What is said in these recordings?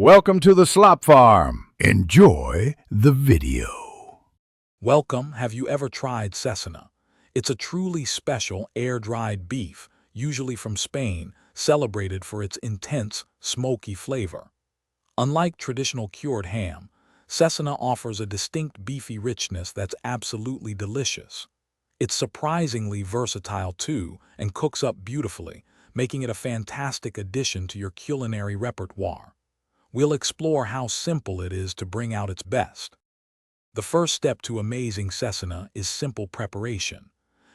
Welcome to the Slop Farm. Enjoy the video. Welcome. Have you ever tried Cecina? It's a truly special air-dried beef, usually from Spain, celebrated for its intense, smoky flavor. Unlike traditional cured ham, Cecina offers a distinct beefy richness that's absolutely delicious. It's surprisingly versatile too and cooks up beautifully, making it a fantastic addition to your culinary repertoire. We'll explore how simple it is to bring out its best. The first step to amazing Cecina is simple preparation.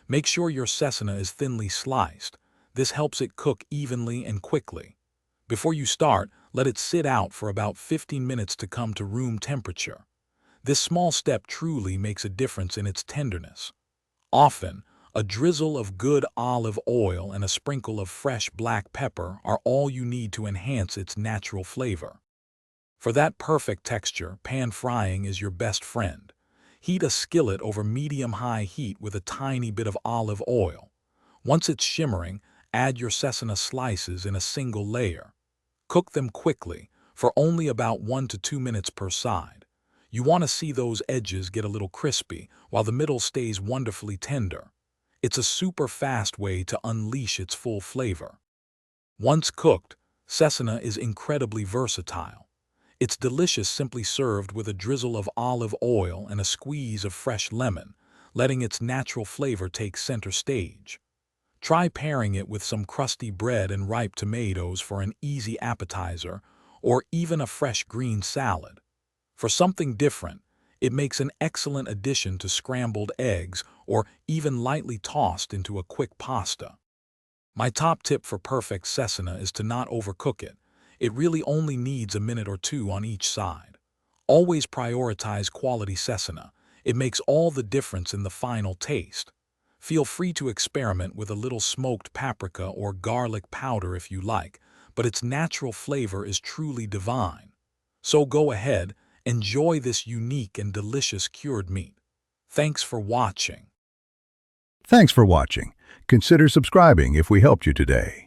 Make sure your Cecina is thinly sliced. This helps it cook evenly and quickly. Before you start, let it sit out for about 15 minutes to come to room temperature. This small step truly makes a difference in its tenderness. Often, a drizzle of good olive oil and a sprinkle of fresh black pepper are all you need to enhance its natural flavor. For that perfect texture, pan frying is your best friend. Heat a skillet over medium-high heat with a tiny bit of olive oil. Once it's shimmering, add your Cecina slices in a single layer. Cook them quickly, for only about 1 to 2 minutes per side. You want to see those edges get a little crispy, while the middle stays wonderfully tender. It's a super fast way to unleash its full flavor. Once cooked, Cecina is incredibly versatile. It's delicious simply served with a drizzle of olive oil and a squeeze of fresh lemon, letting its natural flavor take center stage. Try pairing it with some crusty bread and ripe tomatoes for an easy appetizer, or even a fresh green salad. For something different, it makes an excellent addition to scrambled eggs or even lightly tossed into a quick pasta. My top tip for perfect Cecina is to not overcook it. It really only needs a minute or two on each side. Always prioritize quality Cecina. It makes all the difference in the final taste. Feel free to experiment with a little smoked paprika or garlic powder if you like, but its natural flavor is truly divine. So go ahead, enjoy this unique and delicious cured meat. Thanks for watching. Thanks for watching. Consider subscribing if we helped you today.